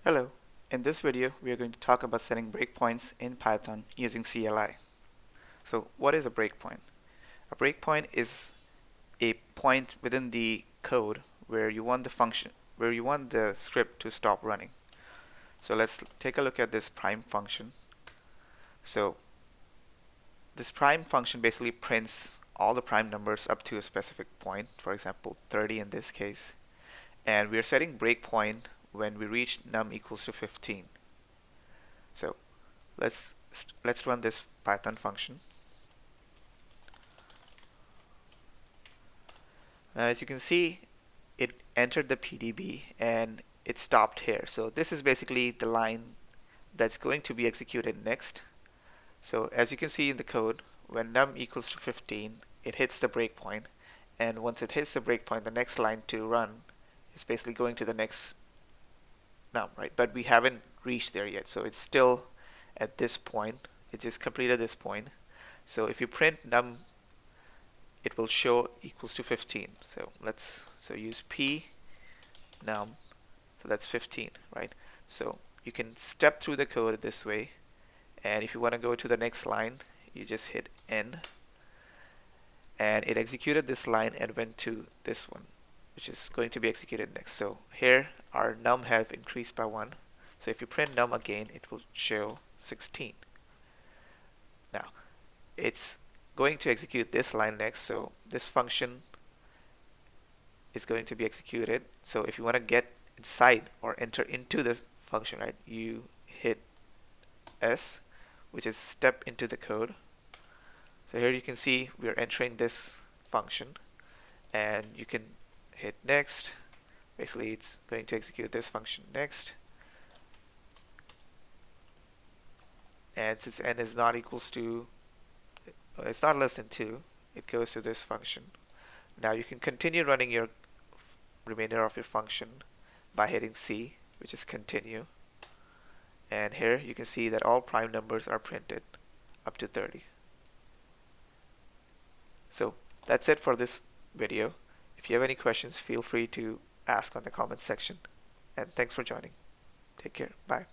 Hello. In this video, we are going to talk about setting breakpoints in Python using CLI. So what is a breakpoint? A breakpoint is a point within the code where you want the script to stop running. So let's take a look at this prime function. So this prime function basically prints all the prime numbers up to a specific point, for example 30 in this case, and we are setting breakpoint when we reach num equals to 15. So let's run this Python function. Now as you can see, it entered the PDB and it stopped here. So this is basically the line that's going to be executed next. So as you can see in the code, when num equals to 15, it hits the breakpoint, and once it hits the breakpoint, the next line to run is basically going to the next num, right? But we haven't reached there yet, so it's still at this point. It just completed this point. So if you print num, it will show equals to 15. So use p num, so that's 15, right? So you can step through the code this way, and if you want to go to the next line, you just hit n, and it executed this line and went to this one, which is going to be executed next. So here our num have increased by 1. So if you print num again, it will show 16. Now it's going to execute this line next, so this function is going to be executed. So if you want to get inside or enter into this function, right, you hit S, which is step into the code. So here you can see we are entering this function, and you can hit next. Basically it's going to execute this function next, and since n is not equals to, it's not less than 2, it goes to this function. Now you can continue running your remainder of your function by hitting C, which is continue, and here you can see that all prime numbers are printed up to 30. So that's it for this video. If you have any questions, feel free to ask on the comments section, and thanks for joining. Take care. Bye.